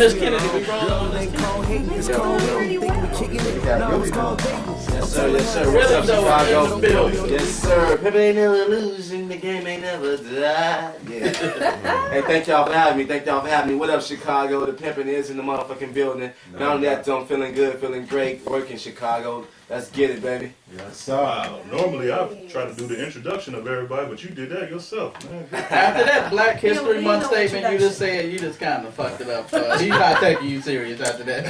Miss Kennedy. We rolling on Miss Kennedy. Yes, sir. Yes, sir. Really Doe in the building. Yes, sir. People ain't never losing. The game ain't never die. Yeah. Hey, thank y'all for having me. Thank y'all for having me. What up, Chicago? The pimpin' is in the motherfucking building. Not only that, I'm feeling good, feeling great. Working Chicago. Let's get it, baby. Yes, sir. Wow. Normally, I try to do the introduction of everybody, but you did that yourself, man. After that Black History Month statement you just said, you just kind of fucked it up. He's not taking you serious after that.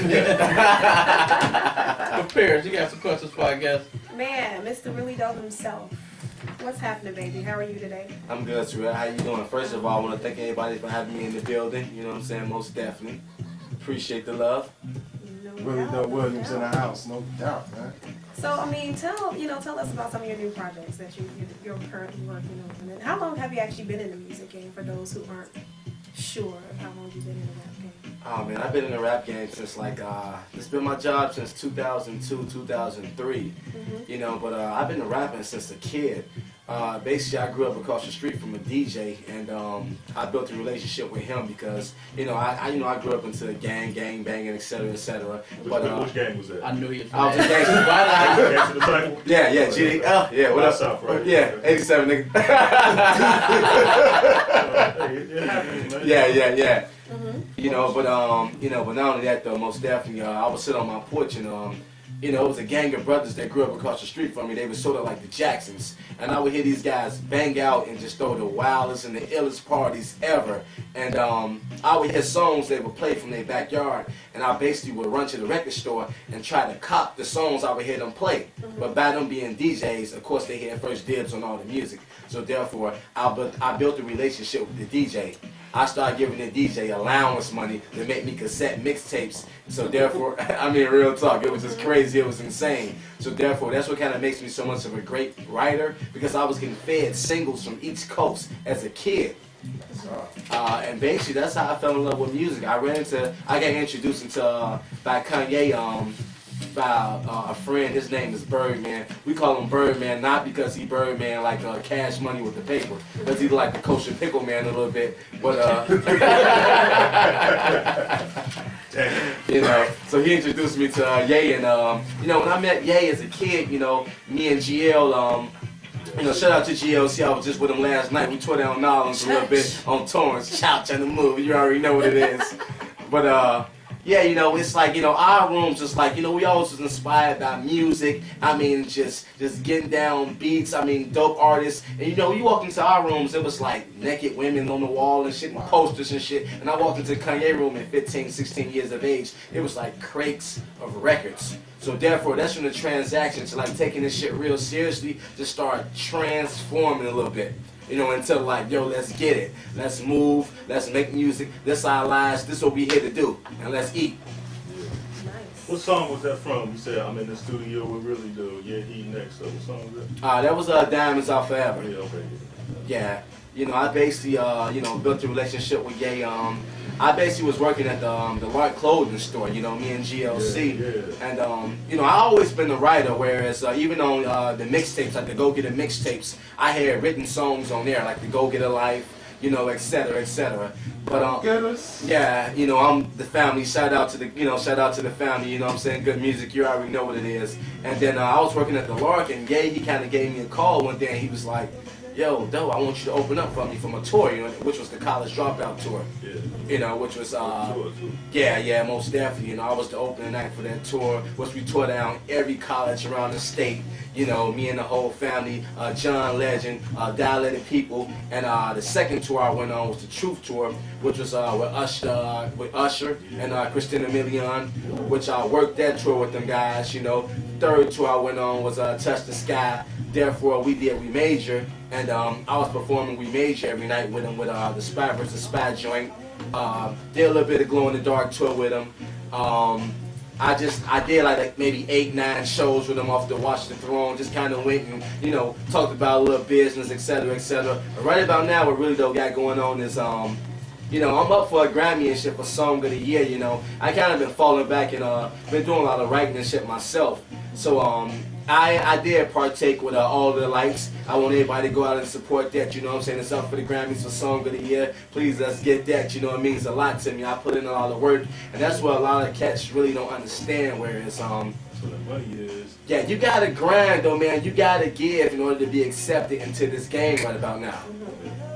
But Paris, you got some questions for our guest? Man, Mr. Really Doe himself. What's happening, baby? How are you today? I'm good, Terrell. How you doing? First of all, I want to thank everybody for having me in the building. You know what I'm saying? Most definitely. Appreciate the love. Really Doe Williams in the house, no doubt, man. So, I mean, tell us about some of your new projects that you're currently working on. And how long have you actually been in the music game, for those who aren't sure of how long you've been in the rap game? Oh, man, I've been in the rap game since, it's been my job since 2002, 2003, you know, but I've been rapping since a kid. Basically, I grew up across the street from a DJ, and I built a relationship with him because, I grew up into the gang banging, et cetera, et cetera. Which gang was that? I knew he was I was a gangster. Gangster Disciple? Yeah, GDL, yeah, what up? Right? Yeah, 87, nigga. It happens, man. Yeah. You know, but not only that though, most definitely, I would sit on my porch and it was a gang of brothers that grew up across the street from me. They were sort of like the Jacksons. And I would hear these guys bang out and just throw the wildest and the illest parties ever. And I would hear songs they would play from their backyard. And I basically would run to the record store and try to cop the songs I would hear them play. But by them being DJs, of course, they had first dibs on all the music. So therefore, I built a relationship with the DJ. I started giving the DJ allowance money to make me cassette mixtapes. So therefore, I mean, real talk, it was just crazy, it was insane. So therefore, that's what kind of makes me so much of a great writer, because I was getting fed singles from each coast as a kid. And basically, that's how I fell in love with music. I got introduced into by Kanye, by a friend. His name is Birdman. We call him Birdman not because he Birdman like Cash Money with the paper, because he's like the kosher pickle man a little bit. But so he introduced me to Ye, and when I met Ye as a kid, me and GL. Shout out to GLC. I was just with him last night. We tore down Nolans a little bit on Torrance. Shout to the move. You already know what it is. But yeah, it's like, our rooms just like, we always was inspired by music. I mean, just getting down beats. I mean, dope artists. And you walk into our rooms, it was like naked women on the wall and shit, and posters and shit. And I walked into Kanye room at 15, 16 years of age. It was like crates of records. So therefore, that's from the transaction to like taking this shit real seriously to start transforming a little bit. Until like, yo, let's get it. Let's move. Let's make music. This is our lives. This is what we here to do. And let's eat. Nice. What song was that from? You said, I'm in the studio with Really Doe. Yeah, he next. So what song was that? That was Diamonds Are Forever. Yeah, okay. Yeah. I basically, built a relationship with Ye. I basically was working at the Lark clothing store, me and GLC. Yeah. And, I always been a writer, whereas even on the mixtapes, like the Go Get a mixtapes, I had written songs on there, like the Go Get a Life, et cetera, et cetera. But, yeah, I'm the family. Shout out to the family, I'm saying? Good music, you already know what it is. And then I was working at the Lark, and Ye, he kind of gave me a call one day, and he was like, yo, Doe, I want you to open up for me from a tour, which was the College Dropout tour. Yeah. Which was, yeah, most definitely. I was the opening act for that tour, which we tore down every college around the state. Me and the whole family, John Legend, Dilated People, and the second tour I went on was the Truth Tour, which was with Usher and Christina Milian, which I worked that tour with them guys. Third tour I went on was Touch the Sky. Therefore, we did We Major, and I was performing We Major every night with them with the Spy vs. Spy joint. Did a little bit of Glow in the Dark tour with them. I did like maybe 8, 9 shows with them off the Watch the Throne. Just kind of went and talked about a little business, etc., etc. But right about now, what Really Doe got going on is you know, I'm up for a Grammy and shit for Song of the Year, you know. I kind of been falling back and been doing a lot of writing and shit myself. So I did partake with all the likes. I want everybody to go out and support that, you know what I'm saying? It's up for the Grammys for Song of the Year. Please, let's get that, you know, it means a lot to me. I put in a lot of work, and that's what a lot of cats really don't understand, whereas, so the money is... yeah, you gotta grind though, man. You gotta give in order to be accepted into this game right about now.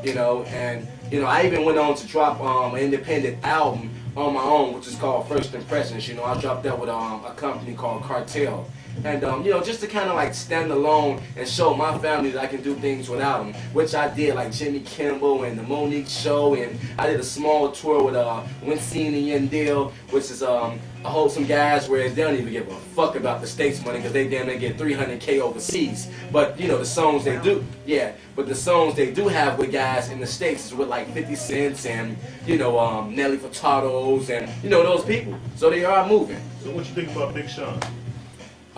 You know, and you know, I even went on to drop an independent album on my own, which is called First Impressions. You know, I dropped that with a company called Cartel. And, you know, just to kind of like stand alone and show my family that I can do things without them, which I did, like Jimmy Kimmel and the Monique Show, and I did a small tour with Winston and Deal, which is a wholesome guys where they don't even give a fuck about the states money because they damn near get 300K overseas. But, you know, the songs they do, yeah, but the songs they do have with guys in the states is with like 50 Cents and, you know, Nelly Furtados and, you know, those people. So they are moving. So what you think about Big Sean?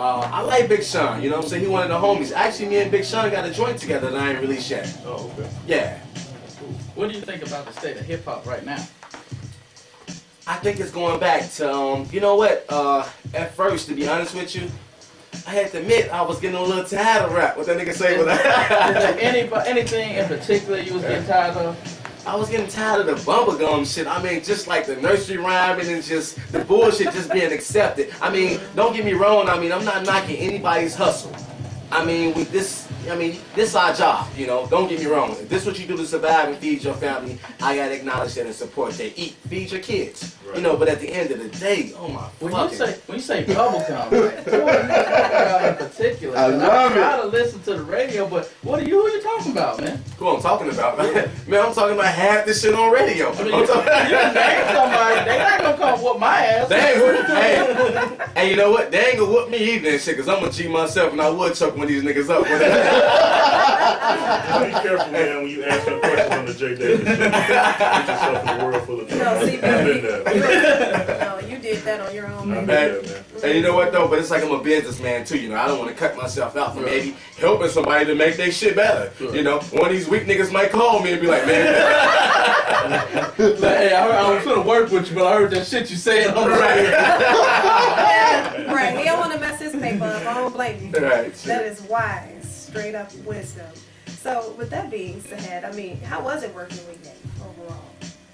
I like Big Sean, you know what I'm saying? He one of the homies. Actually, me and Big Sean got a joint together that I ain't released yet. Oh, okay. Yeah. What do you think about the state of hip hop right now? I think it's going back to, you know what? At first, to be honest with you, I had to admit I was getting a little tired of rap. What that nigga say? Is there anything in particular you was getting tired of? I was getting tired of the bubblegum shit. I mean, just like the nursery rhyming and just the bullshit just being accepted. I mean, don't get me wrong. I mean, I'm not knocking anybody's hustle. I mean, with this, this our job, you know. Don't get me wrong. If this is what you do to survive and feed your family, I gotta acknowledge that and support that. Eat, feed your kids, you know. But at the end of the day, oh my fucking. When you say bubblegum, like, who are you talking about in particular? I love it. I try to listen to the radio, but who are you talking about, man? Who I'm talking about? Man, I'm talking about half this shit on radio. I mean, you name somebody, they not gonna come whoop my ass. They ain't hey, you know what? They ain't gonna whoop me either and shit, cause I'm gonna G myself and I would choke one of these niggas up. Be careful, man, when you ask a question on the J. Davis show. Get yourself in a world full of trouble. No, see, I've been there. No, you did that on your own. I've been there, man. And you know what though? But it's like I'm a businessman too, you know. I don't want to cut myself out for maybe helping somebody to make their shit better. You know, one of these weak niggas might call me and be like, man. Like, hey, I was gonna work with you, but I heard that shit you saying on the radio. Yeah, right. He don't want to mess his paper up. I don't blame you. Right. That is wise, straight up wisdom. So, with that being said, I mean, how was it working with Ye overall?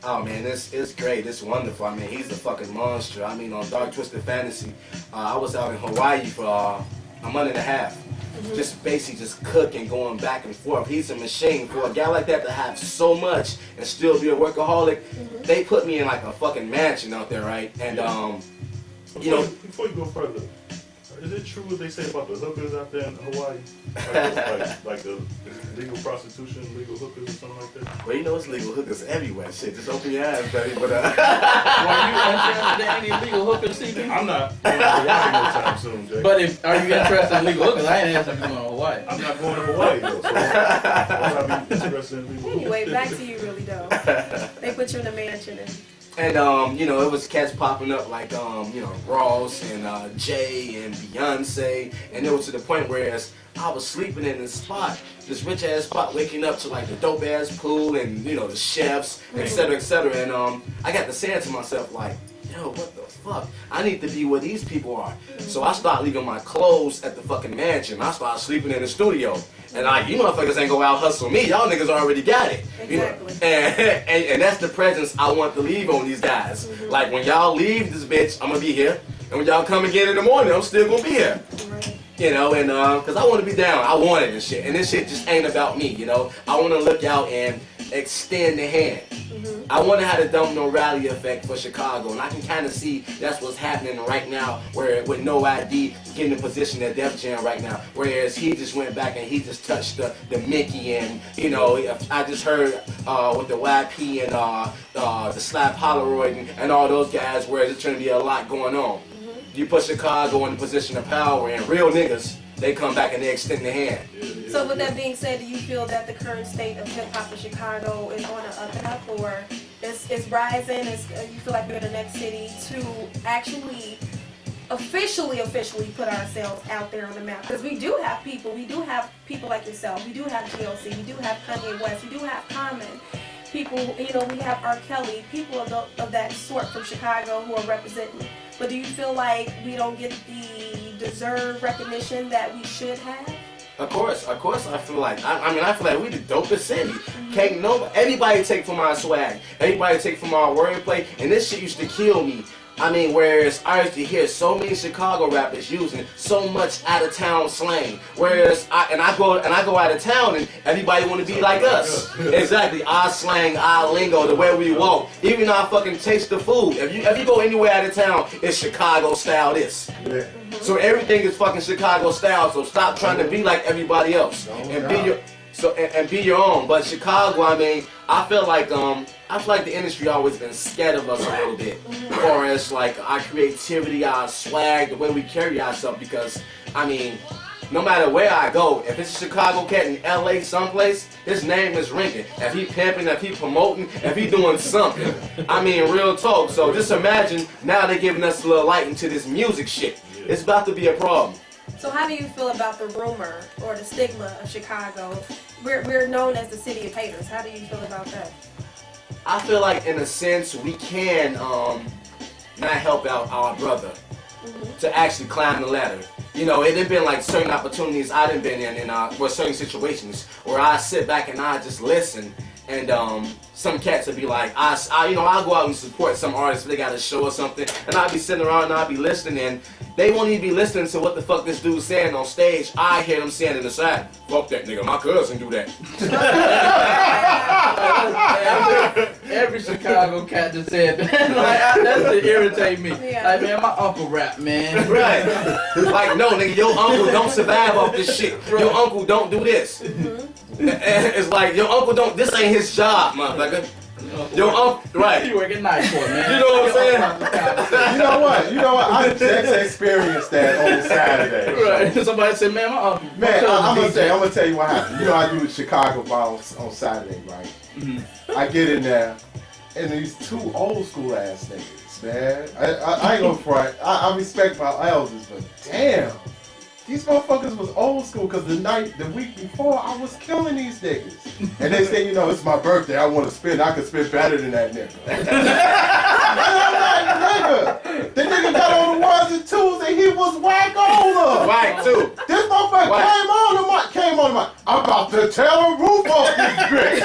Oh man, it's great. It's wonderful. I mean, he's a fucking monster. I mean, on Dark Twisted Fantasy, I was out in Hawaii for a month and a half. Just basically just cooking, going back and forth. He's a machine. For a guy like that to have so much and still be a workaholic, they put me in like a fucking mansion out there, right? And you know, before you go further, is it true what they say about the hookers out there in Hawaii? Like the legal prostitution, legal hookers or something like that? Well, you know it's legal hookers everywhere. Shit, just open your eyes, buddy. But Were you interested in any legal hookers, CB? I'm not going to Hawaii no time soon, Jay. But are you interested in legal hookers? I ain't asking you going to Hawaii. I'm not going to Hawaii though, so why would I be interested in legal hookers? Anyway, back to you, Really Doe. They put you in a mansion And you know, it was cats popping up like you know, Ross and Jay and Beyonce, and it was to the point where I was sleeping in this spot, this rich ass spot, waking up to like the dope ass pool and you know the chefs, etc., etc. And I got to saying to myself like, yo, what the fuck? I need to be where these people are. So I started leaving my clothes at the fucking mansion. I started sleeping in the studio. And like, you motherfuckers ain't gonna out hustle me. Y'all niggas already got it. You know? And that's the presence I want to leave on these guys. Like when y'all leave this bitch, I'm gonna be here. And when y'all come again in the morning, I'm still gonna be here. You know, and cause I wanna be down. I want it and shit. And this shit just ain't about me, you know. I wanna look out and extend the hand. I wonder how the domino rally effect for Chicago, and I can kind of see that's what's happening right now, where with No ID getting in position at Def Jam right now, whereas he just went back and he just touched the Mickey, and you know, I just heard with the YP and the Slap Polaroid and all those guys, where there's trying to be a lot going on. You put Chicago in a position of power, and real niggas, they come back and they extend their hand. So with that being said, do you feel that the current state of hip hop in Chicago is on an up and up, or is rising? You feel like we're the next city to actually officially put ourselves out there on the map? Because we do have people like yourself, we do have GLC, we do have Kanye West, we do have Common, people, you know, we have R. Kelly, people of that sort from Chicago who are representing. But do you feel like we don't get the deserved recognition that we should have? Of course, I feel like, I feel like we the dopest city. Can't anybody take from our swag, anybody take from our wordplay, and this shit used to kill me. I mean, whereas I used to hear so many Chicago rappers using so much out of town slang, whereas I go out of town and everybody want to be like us. Exactly, our slang, our lingo, the way we walk, even our fucking taste of food. If you go anywhere out of town, it's Chicago style this. Yeah. So everything is fucking Chicago style. So stop trying to be like everybody else and be your own. But Chicago, I mean, I feel like the industry always been scared of us a little bit, as far as like our creativity, our swag, the way we carry ourselves. Because I mean, no matter where I go, if it's a Chicago cat in LA someplace, his name is ringing. If he pimping, if he promoting, if he doing something, I mean, real talk. So just imagine now they're giving us a little light into this music shit. It's about to be a problem. So how do you feel about the rumor or the stigma of Chicago? We're known as the city of haters. How do you feel about that? I feel like in a sense we can not help out our brother to actually climb the ladder. You know, it had been like certain opportunities I done been in certain situations where I sit back and I just listen, and some cats would be like, I'll go out and support some artists if they got a show or something, and I'll be sitting around and I'll be listening, and they won't even be listening to what the fuck this dude's saying on stage. I hear them saying in the side, fuck that nigga, my cousin do that. Every Chicago cat just said that. That's to irritate me. Yeah. Like, man, my uncle rap, man. Right. Like, no, nigga, your uncle don't survive off this shit. Your uncle don't do this. It's like, your uncle don't, this ain't his job, motherfucker. Your uncle, right. You working nice for it, man. You know what I'm saying? You know what? I just experienced that on Saturday. Right. Somebody said, man, my uncle. Man, I'm gonna tell you what happened. You know, I do the Chicago Ball on Saturday, right? I get in there, and these two old school ass niggas, man. I ain't gonna front. I respect my elders, but damn. These motherfuckers was old school because the week before, I was killing these niggas. And they say, you know, it's my birthday, I want to spend, I could spend better than that nigga. And I'm like, nigga, the nigga got on the ones and twos and he was whack older. Whack too. This motherfucker came on the mic. I'm about to tear the roof off this bitch.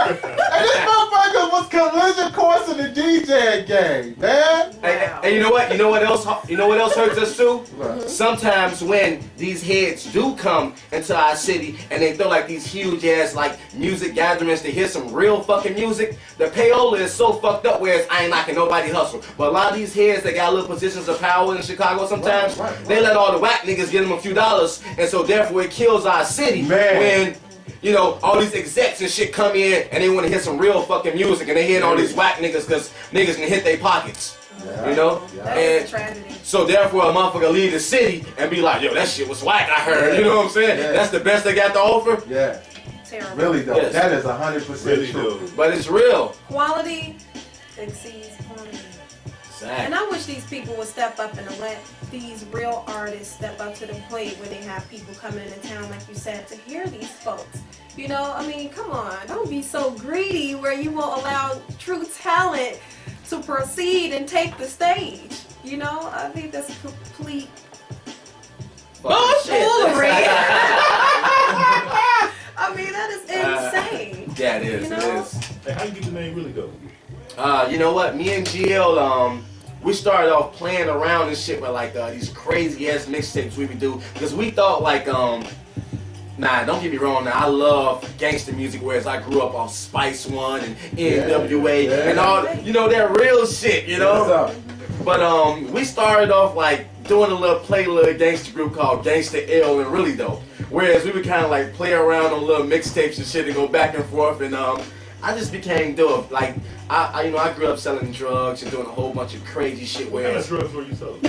And this motherfucker was collision course in the DJ game, man. And you know what? You know what else hurts us too? Sometimes when these heads do come into our city and they throw like these huge ass like music gatherings to hear some real fucking music, the payola is so fucked up whereas I ain't knocking nobody hustle. But a lot of these heads that got little positions of power in Chicago sometimes, they let all the whack niggas get them a few dollars, and so therefore it kills our city when, you know, all these execs and shit come in and they want to hear some real fucking music and they hear all these whack niggas because niggas can hit their pockets. You know? That's a tragedy. So therefore a motherfucker leave the city and be like, yo, that shit was whack, I heard. You know what I'm saying? That's the best they got to offer? Yeah. Terrible. Really though. Yes. That is 100% really true. do. But it's real. Quality exceeds quantity. Exactly. And I wish these people would step up and let these real artists step up to the plate when they have people coming into town, like you said, to hear these folks. You know, I mean, come on. Don't be so greedy where you won't allow true talent to proceed and take the stage. You know, I think that's complete bullshit. I mean, that is insane. Yeah, it is. You know? It is. Hey, how you get the name Really Doe? You know what? Me and GL, we started off playing around and shit with like these crazy ass mixtapes we would do because we thought like nah, don't get me wrong. Now I love gangster music, whereas I grew up on Spice One and NWA and all. You know, that real shit. You know. But we started off like doing a little gangster group called Gangsta L and Really Doe. Whereas we would kind of like play around on little mixtapes and shit and go back and forth, and I just became dope. Like I grew up selling drugs and doing a whole bunch of crazy shit. What kind of drugs were you selling?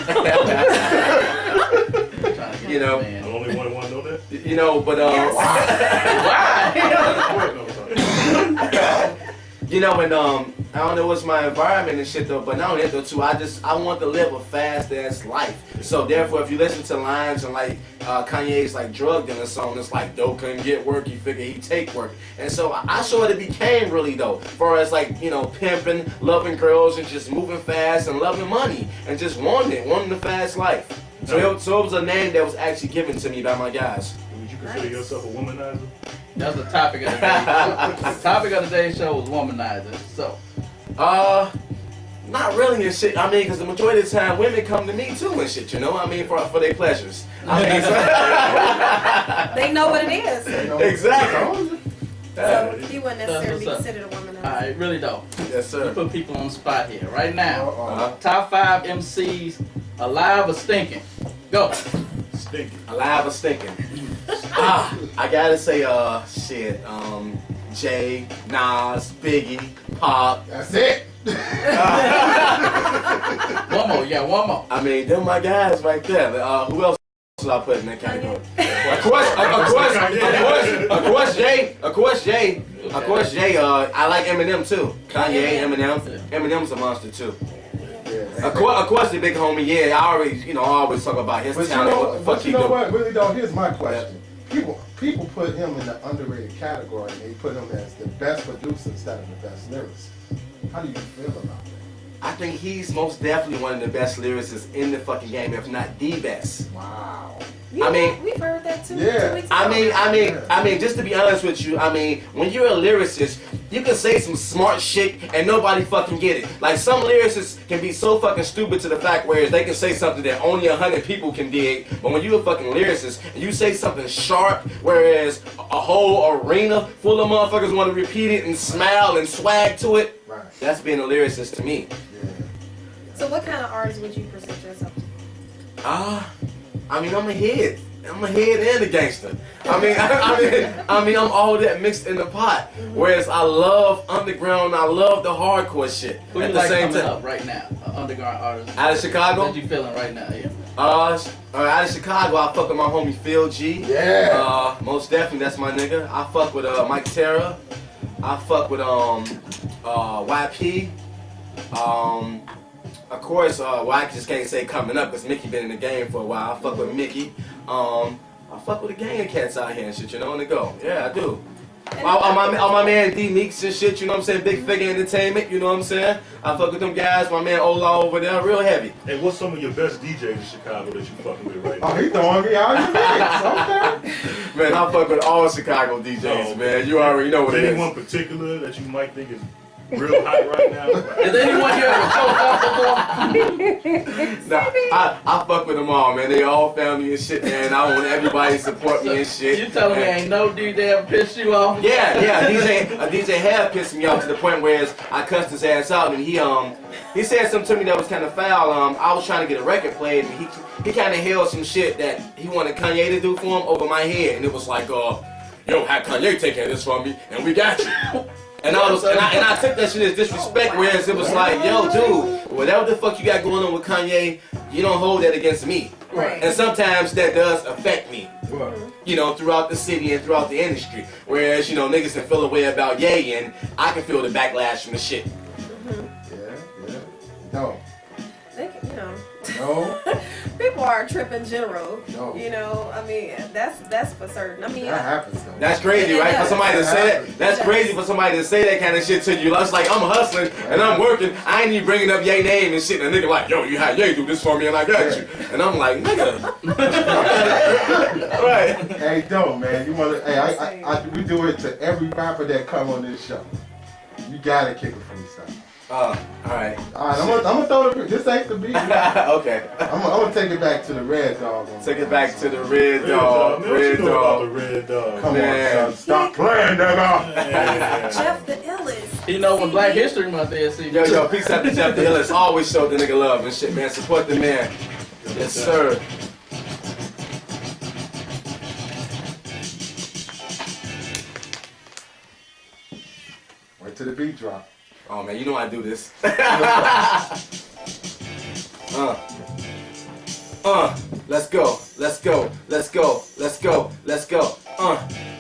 You know, I'm the only one who want to know that. You know, but why? You know, and I don't know what's my environment and shit though, but not only that though too, I want to live a fast ass life. So therefore, if you listen to lines and like Kanye's like drug dealer song. It's like Doe couldn't get work, he figured he'd take work. And so I sort of became Really Doe. For as like, you know, pimping, loving girls, and just moving fast and loving money. And just wanting the fast life. So it was a name that was actually given to me by my guys. Would you consider yourself a womanizer? That's the topic of the day. The topic of the day's show was womanizers. So, not really and shit. I mean, because the majority of the time, women come to me too and shit. You know, I mean, for their pleasures. I mean, They know what it is. exactly. So he wouldn't necessarily be That's what's up. considered a womanizer. alright, Really Doe. Yes, You sir. put people on the spot here. Right now, Uh-huh. top 5 MCs alive or stinking. Go. Stinky. Alive or stinking? I gotta say, shit. Jay, Nas, Biggie, Pop. That's it. One more. Yeah, one more. I mean, them my guys right there. Who else should I put in that category? Of course, Jay. I like Eminem too. Kanye, Eminem. Eminem's a monster too. Of course, the big homie. Yeah, I always talk about his But you talent. know, What the fuck but he you know do? what? Really though, here's my question. People put him in the underrated category, and they put him as the best producer instead of the best lyricist. How do you feel about that? I think he's most definitely one of the best lyricists in the fucking game, if not the best. Wow. I mean- we've heard that too. Yeah. 2 weeks I ago. mean, just to be honest with you, I mean, when you're a lyricist, you can say some smart shit and nobody fucking get it. Like, some lyricists can be so fucking stupid to the fact where they can say something that only 100 people can dig, but when you're a fucking lyricist and you say something sharp, whereas a whole arena full of motherfuckers want to repeat it and smile and swag to it, Right. that's being a lyricist to me. Yeah. So what kind of artists would you present yourself to? I mean, I'm a head and a gangster. I mean, I'm all that mixed in the pot. Whereas I love underground, I love the hardcore shit. Who At you the like same coming time, up right now? Underground artist. out of Chicago, What you feeling right now? Yeah. out of Chicago, I fuck with my homie Phil G. Yeah. Most definitely, that's my nigga. I fuck with Mike Terra. I fuck with YP. Of course, well, I just can't say coming up because Mickey been in the game for a while. I fuck with Mickey. I fuck with a gang of cats out here and shit, you know, on the go. Yeah, I do. All my man D Meeks and shit, you know what I'm saying? Big Figure Entertainment, you know what I'm saying? I fuck with them guys. My man Ola over there, real heavy. Hey, what's some of your best DJs in Chicago that you fucking with right Oh, now? he throwing me out his mix. Okay. Man, I fuck with all Chicago DJs, man. You already know what Is it anyone is. particular that you might think is real hot right now? Is anyone here ever choked up before? Nah, I fuck with them all, man. They all family and shit, man. I want everybody to support me and shit. You telling me ain't no dude that ever pissed you off? Yeah, DJ have pissed me off to the point where I cussed his ass out, and he said something to me that was kind of foul. I was trying to get a record played, and he kind of held some shit that he wanted Kanye to do for him over my head, and it was like, yo, have Kanye take care of this for me, and we got you. And I took that shit as disrespect, whereas it was like, yo, dude, whatever the fuck you got going on with Kanye, you don't hold that against me. Right. And sometimes that does affect me, you know, throughout the city and throughout the industry. Whereas, you know, niggas can feel a way about Ye, and I can feel the backlash from the shit. Yeah. No. You know. No. People are a trip in general. No. You know, I mean, that's for certain. I mean, That happens though. That's crazy, right? For somebody to say that. That's crazy for somebody to say that kind of shit to you. It's like, I'm hustling and I'm working. I ain't even bringing up Ye name and shit. And a nigga like, yo, you had Ye do this for me and I got you. And I'm like, nigga. Right. Hey, don't man. You wanna? Hey, we do it to every rapper that come on this show. You gotta kick a freestyle. All right. All right, I'm gonna throw the. This ain't the beat. Okay. I'm gonna take it back to the Red Dog. Take it back to the Red Dog. Man, what you know about the Red Dog? Come Man. on, son. Stop playing, nigga. Yeah. Jeff the illest. You know when Black History Month is, see. Yo, peace out to Jeff the Illis. Always show the nigga love and shit, man. Support the man. Yes, sir. Wait till the beat drop. Oh man, you know I do this. Let's go, let's go, let's go, let's go, let's go.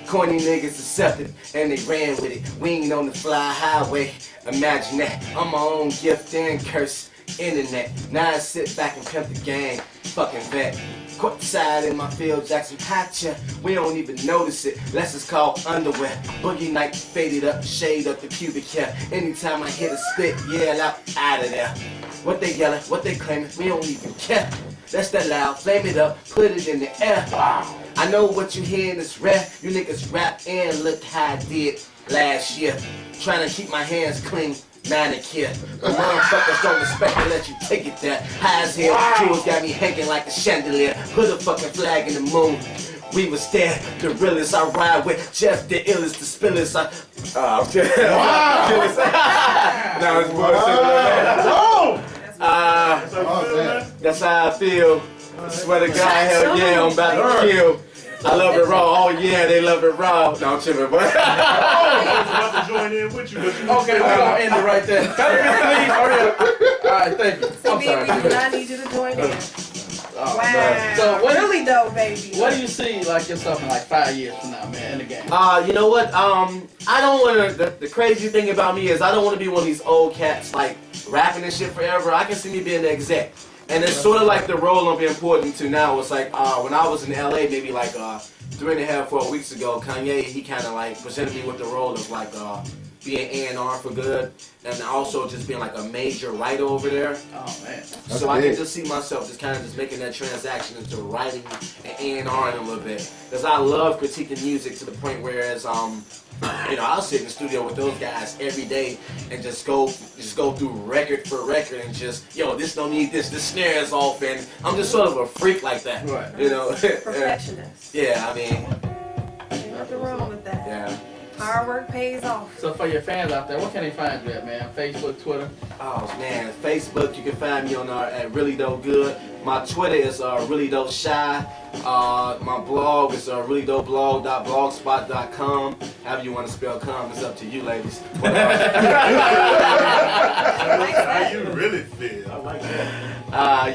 Corny niggas accepted and they ran with it. We ain't on the fly highway. Imagine that. I'm my own gift and curse. Internet. Now I sit back and pimp the game. Fucking vet. Courtside in my Phil Jackson patcha. We don't even notice it. Less is called underwear. Boogie night faded up, shade up the pubic hair. Anytime I hit a spit, yeah, out of there. What they yelling, what they claiming, we don't even care. That's that loud, flame it up, put it in the air. I know what you hearing is rare. You niggas rap and look how I did last year. Trying to keep my hands clean, manicure. But motherfuckers don't respect me, let you take it there. High as hell, jewels got me hanging like a chandelier. Put a fucking flag in the moon. We was there, the realest I ride with. Jeff the illest, the spillest. Wow! Now it's bullshit. That's how I feel. I swear to God, hell yeah, I'm about to kill. I love it raw. Oh yeah, they love it raw. No, I'm tripping, but I was about to join in with you. Okay, we're gonna end it right there. Please, hurry up. All right, thank you. So, baby, we do not need you to join in. Wow. So what Really Doe, baby. What do you see like yourself in like 5 years from now, man, in the game? You know what? I don't want to. The crazy thing about me is I don't want to be one of these old cats like rapping and shit forever. I can see me being the exec. And it's sort of like the role I'm being put into now. It's like when I was in LA, maybe like 3.5, 4 weeks ago, Kanye, he kind of like presented me with the role of like being A&R for good, and also just being like a major writer over there. Oh man. So I can just see myself just kind of just making that transaction into writing and A&R in a little bit. Because I love critiquing music to the point whereas you know, I'll sit in the studio with those guys every day and just go through record for record and just, yo, this don't need this, the snare is off, and I'm just sort of a freak like that. Right. You know? Perfectionist. Yeah, I mean. Ain't nothing wrong with that. Yeah. Hard work pays off. So for your fans out there, what can they find you at, man? Facebook, Twitter? Oh man, Facebook, you can find me on at Really Doe Good. My Twitter is Really Doe Shy. My blog is reallydoeblog.blogspot.com. However you want to spell com, it's up to you, ladies. But, How you really feel? I like that.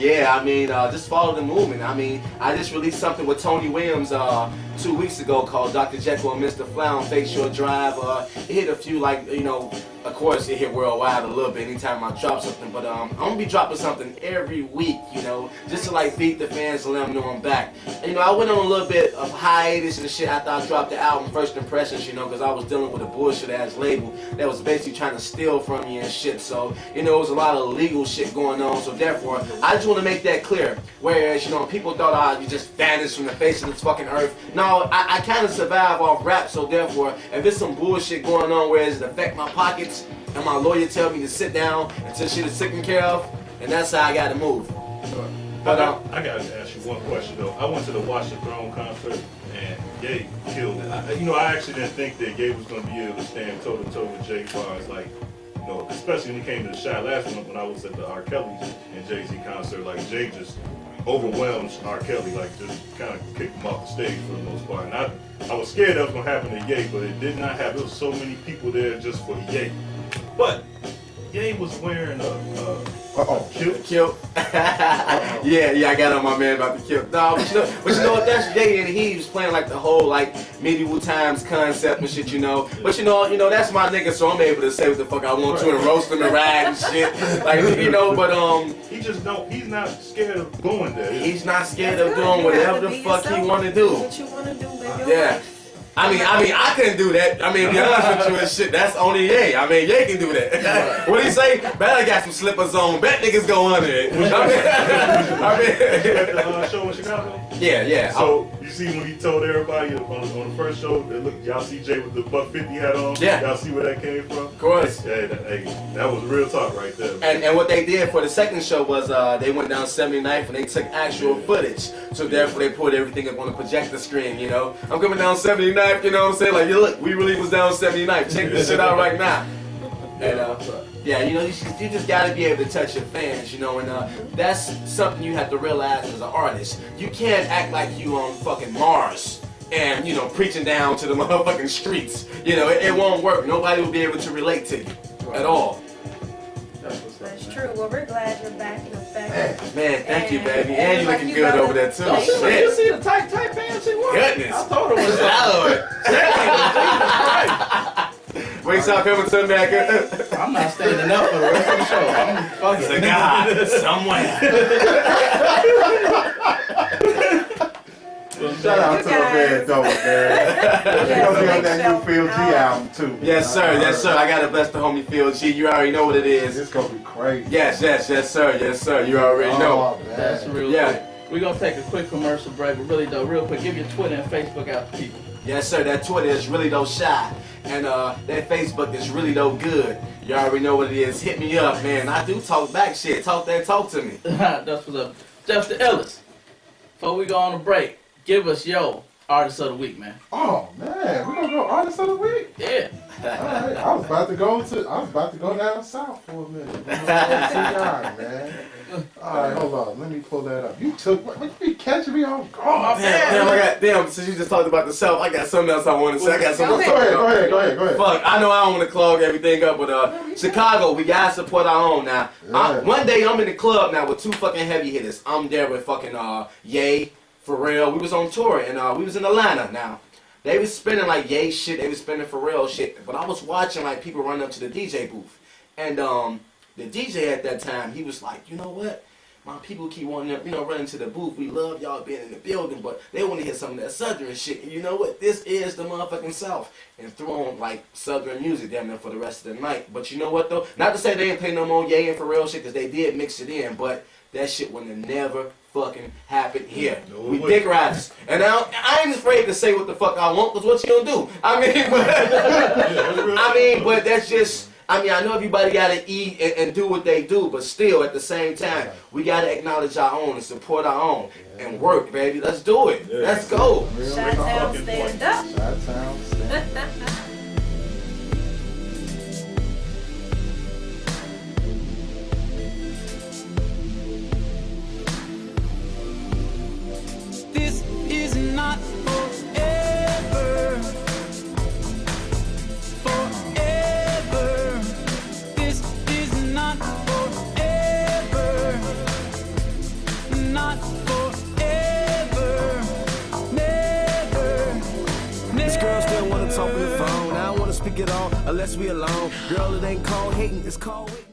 yeah, I mean, just follow the movement. I mean, I just released something with Tony Williams 2 weeks ago called Dr. Jekyll and Mr. Flower on Fake Shore Drive. It hit a few, like, you know, of course it hit worldwide a little bit anytime I drop something, but I'm gonna be dropping something every week, you know, just to like feed the fans and let them know I'm back. And, you know, I went on a little bit of hiatus and shit after I dropped the album First Impressions, you know, because I was dealing with a bullshit ass label that was basically trying to steal from me and shit. So, you know, it was a lot of legal shit going on. So therefore, I just want to make that clear. Whereas, you know, people thought you just vanished from the face of this fucking earth. No, I kind of survive off rap. So therefore, if there's some bullshit going on where it affect my pockets, and my lawyer tell me to sit down until shit is taken care of, and that's how I got to move. But I gotta ask you one question though. I went to the Watch the Throne concert and Ye killed it. I actually didn't think that Ye was gonna be able to stand toe to toe with Jay as far as like, you know, especially when he came to the shot last month when I was at the R. Kelly and Jay-Z concert. Like Jay just overwhelmed R. Kelly, like just kind of kicked him off the stage for the most part. And I was scared that was gonna happen to Ye, but it did not happen. There was so many people there just for Ye. But Ye was wearing a kilt. yeah, I got on my man about the kilt. No, but you know what? That's Ye, and he was playing like the whole like medieval times concept and shit, you know. But you know that's my nigga, so I'm able to say what the fuck I want to and roast him and rag and shit. Like you know, but he's not scared of going there. He's not scared of doing whatever the fuck he want to do. What you want to do, baby. Yeah. I mean, I couldn't do that. I mean, to be honest with you and shit, that's only Ye. I mean, Ye can do that. What do you say? Bet I got some slippers on. Bet niggas go under it. You at the show in Chicago? Yeah. So you see when he told everybody on the first show, look, y'all see Jay with the $150 hat on? Yeah. Y'all see where that came from? Of course. Hey, that was real talk right there. And what they did for the second show was they went down 79th and they took actual footage. So therefore they put everything up on the projector screen, you know. I'm coming down 79th, you know what I'm saying? Like, yo, look, we really was down 79th. Check this shit out right now. And yeah, you know, you just gotta be able to touch your fans, you know, and that's something you have to realize as an artist. You can't act like you on fucking Mars and, you know, preaching down to the motherfucking streets. You know, it won't work. Nobody will be able to relate to you at all. That's true. Well, we're glad you're back in effect. Man, thank you, baby. And you looking good over there, too. Shit. You see the tight pants she wore? Goodness. I told her what Wait, stop coming to America. I'm not standing up for the rest of the show. I'm fucking God somewhere. Shout out to the band, though, man. We're gonna be on that new Phil G album too. Yes, sir. Yes, sir. I gotta bless the homie Phil G. You already know what it is. It's gonna be crazy. Yes, sir. Yes, sir. You already know. Man. That's real Yeah. quick. We're going to take a quick commercial break, but really, though, real quick, give your Twitter and Facebook out to people. Yes, sir. That Twitter is Really Doe Shy. And that Facebook is Really Doe Good. You already know what it is. Hit me up, man. I do talk back shit. Talk to me. That's what's up. Justin Ellis, before we go on a break, give us your Artist of the Week, man. Oh man, we're gonna go Artist of the Week. Yeah. Alright, I was about to go down south for a minute. We're gonna go T.I., man. Alright, hold on. Let me pull that up. You be catching me on guard. Damn, since you just talked about the South, I got something else I want to say. I got something else to talk about. Go ahead. Fuck, I know I don't want to clog everything up, but Chicago, we gotta support our own now. Yeah. One day I'm in the club now with two fucking heavy hitters. I'm there with fucking Ye, Pharrell. We was on tour and we was in Atlanta now. They was spinning like Ye shit, they was spinning Pharrell shit. But I was watching like people run up to the DJ booth. And the DJ at that time, he was like, you know what? My people keep wanting to, run to the booth. We love y'all being in the building, but they want to hear some of that Southern shit. And you know what? This is the motherfucking South. And threw on like Southern music damn near for the rest of the night. But you know what though? Not to say they didn't play no more Ye and Pharrell shit, because they did mix it in, but that shit would have never fucking happened here. No, we dick riders. And I ain't afraid to say what the fuck I want, because what you gonna do? But that's just, I know everybody gotta eat and do what they do, but still at the same time, we gotta acknowledge our own and support our own and work, baby. Let's do it. Yeah. Let's go. Chi-Town, stand up. Chi-Town, stand up. This is not forever. Forever. This is not forever. Not forever. Never. This girl still wanna talk on the phone. I don't wanna speak at all unless we alone. Girl, it ain't called hating, it's called waiting.